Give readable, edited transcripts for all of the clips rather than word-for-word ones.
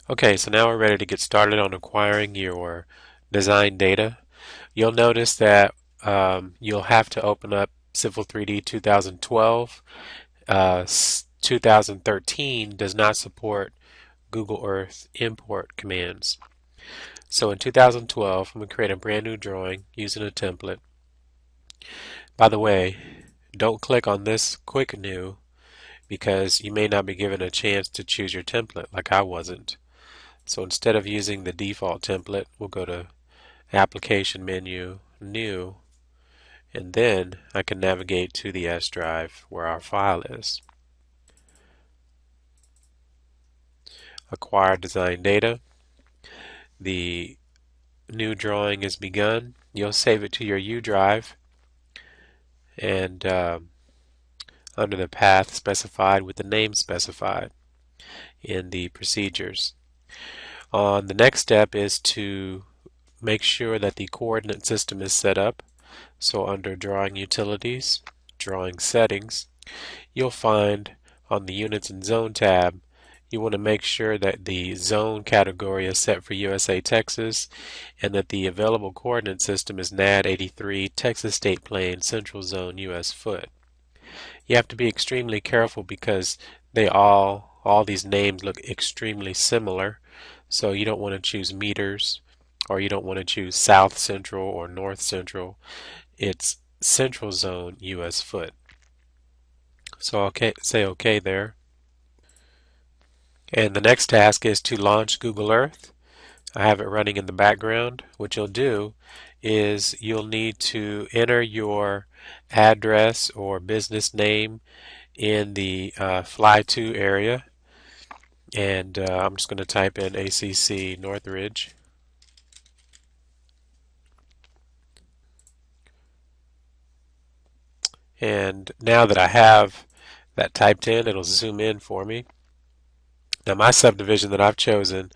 Okay, so now we're ready to get started on acquiring your design data. You'll notice that you'll have to open up Civil 3D 2012. 2013 does not support Google Earth import commands. So in 2012, I'm going to create a brand new drawing using a template. By the way, don't click on this Quick New because you may not be given a chance to choose your template like I wasn't. So instead of using the default template, we'll go to Application menu, New, and then I can navigate to the S drive where our file is. Acquire design data. The new drawing is begun. You'll save it to your U drive and under the path specified with the name specified in the procedures. The next step is to make sure that the coordinate system is set up. So under Drawing Utilities, Drawing Settings, you'll find on the Units and Zone tab, you want to make sure that the zone category is set for USA, Texas, and that the available coordinate system is NAD 83, Texas State Plane, Central Zone, US foot. You have to be extremely careful because all these names look extremely similar. So you don't want to choose meters, or you don't want to choose South Central or North Central. It's Central Zone US foot. So okay, say OK there. And the next task is to launch Google Earth. I have it running in the background. What you'll do is you'll need to enter your address or business name in the Fly To area. And I'm just going to type in ACC Northridge. And now that I have that typed in, it'll zoom in for me. Now my subdivision that I've chosen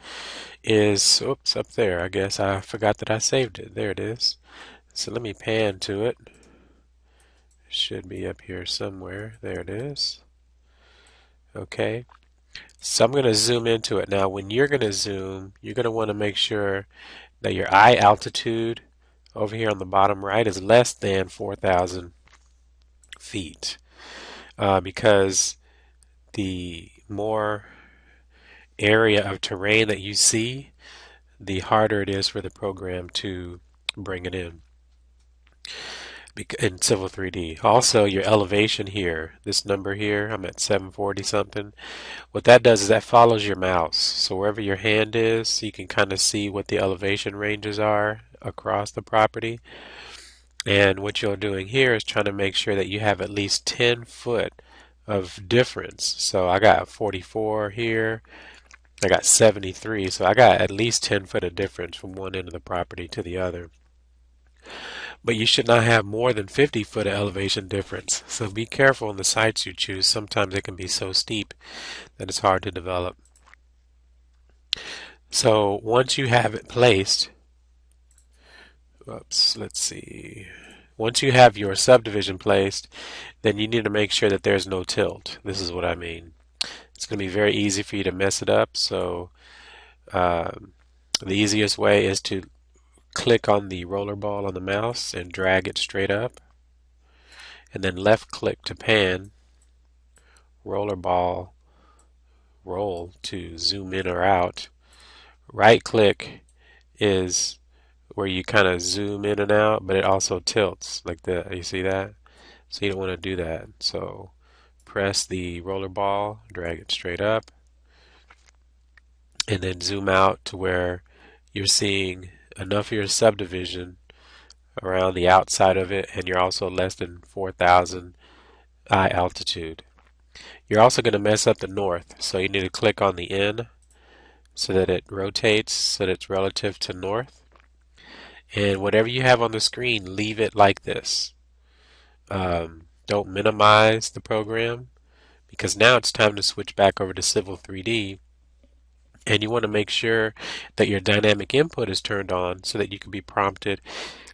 is, oops, up there. I guess I forgot that I saved it. There it is. So let me pan to it. Should be up here somewhere. There it is. Okay. So I'm going to zoom into it. Now when you're going to zoom, you're going to want to make sure that your eye altitude over here on the bottom right is less than 4,000 feet because the more area of terrain that you see, the harder it is for the program to bring it in Civil 3D. Also, your elevation here, this number here, I'm at 740 something. What that does is that follows your mouse. So wherever your hand is, you can kind of see what the elevation ranges are across the property. And what you're doing here is trying to make sure that you have at least 10 foot of difference. So I got 44 here. I got 73, so I got at least 10 foot of difference from one end of the property to the other. But you should not have more than 50 foot of elevation difference. So be careful on the sites you choose. Sometimes it can be so steep that it's hard to develop. So once you have it placed, let's see. Once you have your subdivision placed, then you need to make sure that there's no tilt. This is what I mean. It's going to be very easy for you to mess it up. So the easiest way is to click on the roller ball on the mouse and drag it straight up. And then left click to pan, roller ball roll to zoom in or out. Right click is where you kind of zoom in and out, but it also tilts like that. You see that? So you don't want to do that. So press the roller ball, drag it straight up, and then zoom out to where you're seeing enough of your subdivision around the outside of it, and you're also less than 4,000 eye altitude. You're also going to mess up the north, so you need to click on the N so that it rotates so that it's relative to north. And whatever you have on the screen, leave it like this. Don't minimize the program because now it's time to switch back over to Civil 3D, and you want to make sure that your dynamic input is turned on so that you can be prompted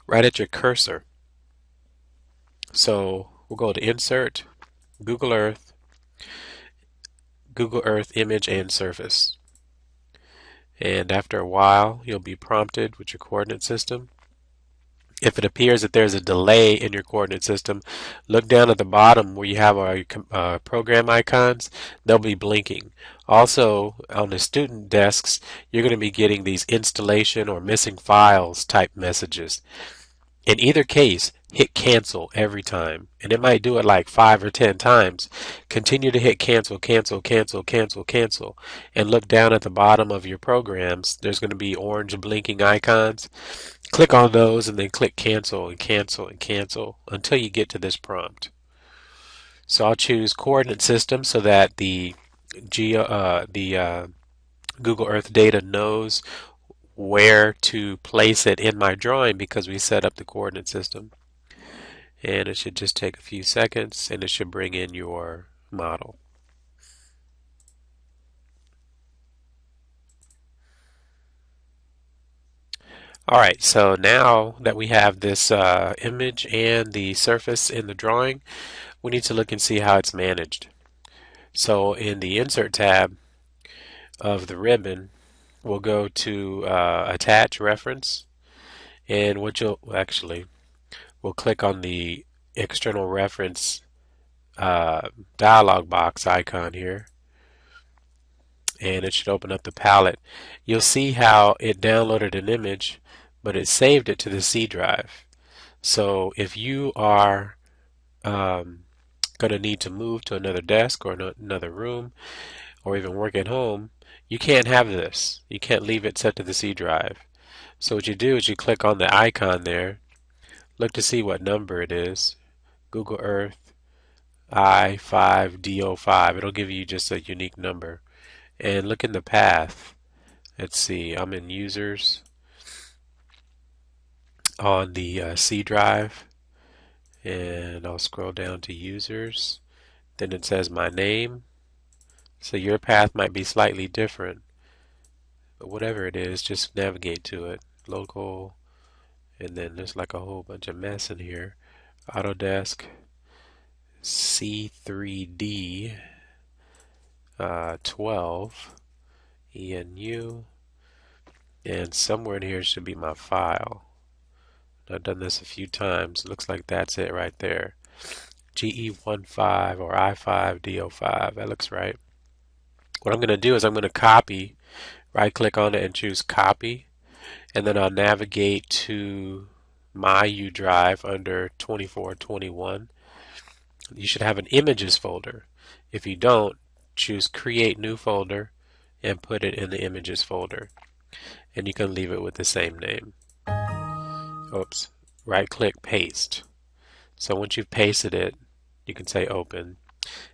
right at your cursor. So we'll go to Insert, Google Earth Image and Surface. And after a while, you'll be prompted with your coordinate system. If it appears that there's a delay in your coordinate system, look down at the bottom where you have our program icons. They'll be blinking. Also, on the student desks, you're going to be getting these installation or missing files type messages. In either case, hit cancel every time. And it might do it like 5 or 10 times. Continue to hit cancel, cancel, cancel, cancel, cancel. And look down at the bottom of your programs. There's going to be orange blinking icons. Click on those and then click cancel and cancel and cancel until you get to this prompt. So I'll choose coordinate system so that the Google Earth data knows where to place it in my drawing because we set up the coordinate system. And it should just take a few seconds and it should bring in your model. Alright, so now that we have this image and the surface in the drawing, we need to look and see how it's managed. So in the Insert tab of the ribbon, we'll go to Attach Reference, and we'll click on the External Reference dialog box icon here, and it should open up the palette. You'll see how it downloaded an image, but it saved it to the C drive. So if you are going to need to move to another desk or another room or even work at home, you can't have this. You can't leave it set to the C drive. So what you do is you click on the icon there, look to see what number it is, Google Earth I5D05. It'll give you just a unique number. And look in the path. Let's see, I'm in users on the C drive, and I'll scroll down to users. Then it says my name. So your path might be slightly different, but whatever it is, just navigate to it. Local, and then there's like a whole bunch of mess in here. Autodesk C3D 12 ENU, and somewhere in here should be my file. I've done this a few times. It looks like that's it right there. GE15 or I5D05. That looks right. What I'm going to do is I'm going to copy, right click on it and choose copy, and then I'll navigate to my U drive under 2421. You should have an images folder. If you don't, choose create new folder and put it in the images folder, and you can leave it with the same name. Oops, right click paste. So once you've pasted it, you can say open,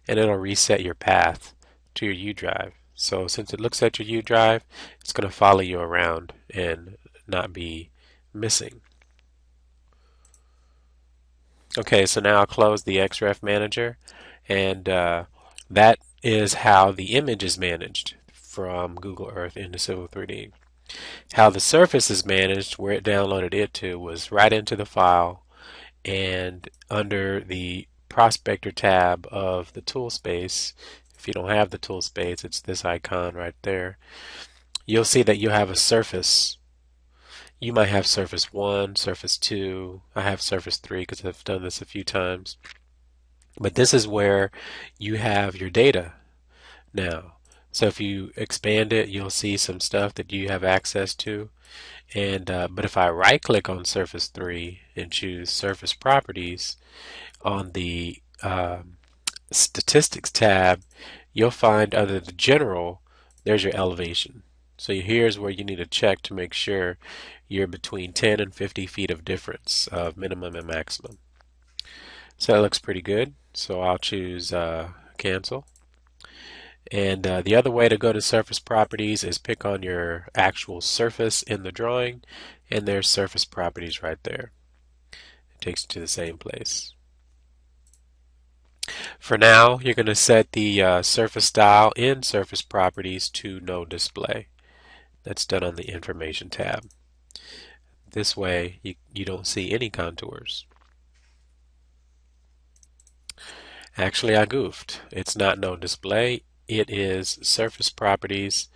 and it'll reset your path to your U drive. So since it looks at your U drive, it's going to follow you around and not be missing. Okay, so now I'll close the XREF Manager, and that is how the image is managed from Google Earth into Civil 3D. How the surface is managed, where it downloaded it to, was right into the file, and under the Prospector tab of the tool space. If you don't have the tool space, it's this icon right there. You'll see that you have a surface. You might have surface 1, surface 2. I have surface 3 because I've done this a few times. But this is where you have your data now. So if you expand it, you'll see some stuff that you have access to. And but if I right click on surface 3 and choose surface properties on the statistics tab, you'll find under the general, there's your elevation. So here's where you need to check to make sure you're between 10 and 50 feet of difference of minimum and maximum. So that looks pretty good. So I'll choose cancel. And the other way to go to surface properties is pick on your actual surface in the drawing, and there's surface properties right there. It takes you to the same place. For now, you're going to set the surface style in surface properties to no display. That's done on the information tab. This way you don't see any contours. Actually, I goofed. It's not no display. It is surface properties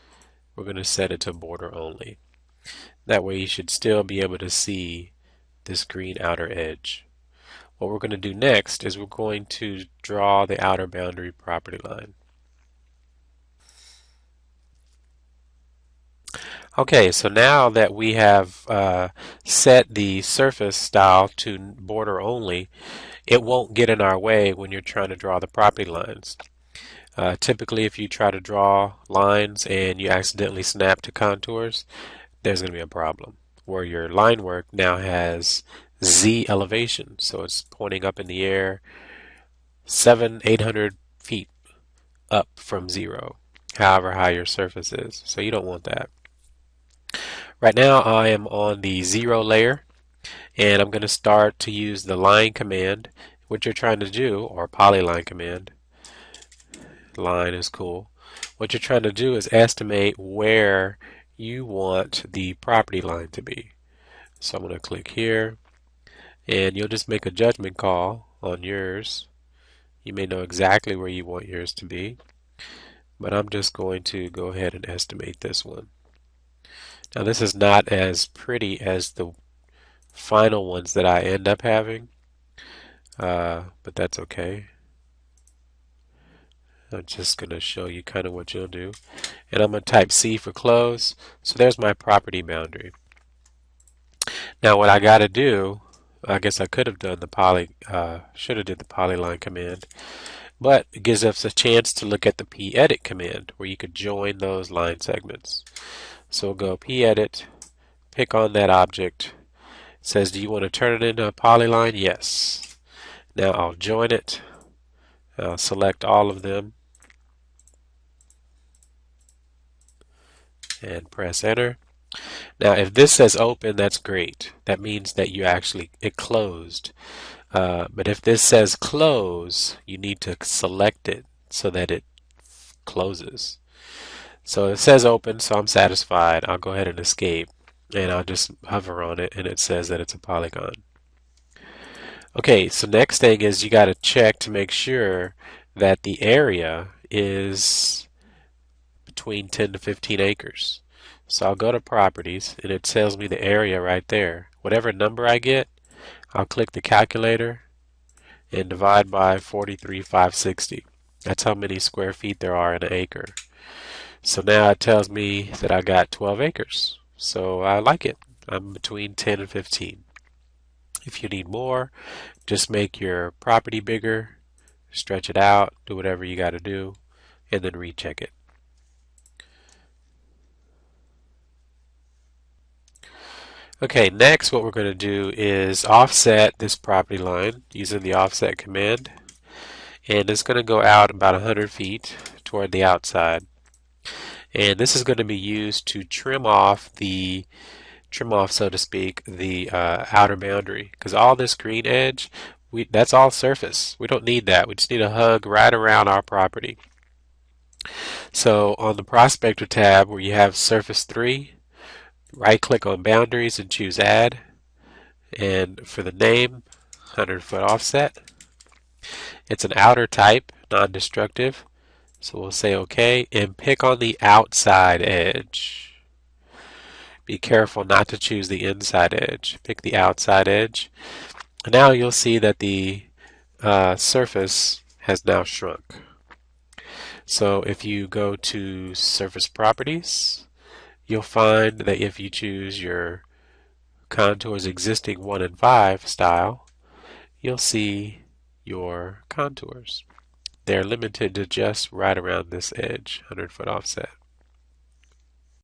we're going to set it to border only. That way you should still be able to see this green outer edge. What we're going to do next is we're going to draw the outer boundary property line. Okay, so now that we have set the surface style to border only, it won't get in our way when you're trying to draw the property lines. Typically, if you try to draw lines and you accidentally snap to contours, there's going to be a problem where your line work now has Z elevation. So it's pointing up in the air 800 feet up from zero, however high your surface is. So you don't want that. Right now I am on the 0 layer, and I'm going to start to use the line command. What you're trying to do, or polyline command, line is cool. What you're trying to do is estimate where you want the property line to be. So I'm going to click here, and you'll just make a judgment call on yours. You may know exactly where you want yours to be, but I'm just going to go ahead and estimate this one. Now this is not as pretty as the final ones that I end up having, but that's okay. I'm just going to show you kind of what you'll do. And I'm going to type C for close. So there's my property boundary. Now what I got to do, I guess I could have done the should have did the polyline command, but it gives us a chance to look at the pedit command where you could join those line segments. So we'll go pedit, pick on that object. It says, do you want to turn it into a polyline? Yes. Now I'll join it. I'll select all of them and press enter. Now if this says open, that's great. That means that it closed. But if this says close, you need to select it so that it closes. So it says open, so I'm satisfied. I'll go ahead and escape, and I'll just hover on it, and it says that it's a polygon. Okay, so next thing is you got to check to make sure that the area is between 10 to 15 acres. So I'll go to properties, and it tells me the area right there. Whatever number I get, I'll click the calculator and divide by 43,560. That's how many square feet there are in an acre. So now it tells me that I got 12 acres. So I like it. I'm between 10 and 15. If you need more, just make your property bigger, stretch it out, do whatever you got to do, and then recheck it. Okay, next what we're going to do is offset this property line using the offset command. And it's going to go out about 100 feet toward the outside. And this is going to be used to trim off, so to speak, the outer boundary. Because all this green edge, that's all surface. We don't need that. We just need a hug right around our property. So on the Prospector tab where you have Surface 3, right click on Boundaries and choose Add. And for the name, 100-foot offset. It's an outer type, non-destructive. So we'll say OK and pick on the outside edge. Be careful not to choose the inside edge. Pick the outside edge. And now you'll see that the surface has now shrunk. So if you go to Surface Properties, you'll find that if you choose your contours existing 1 and 5 style, you'll see your contours. They're limited to just right around this edge, 100-foot offset.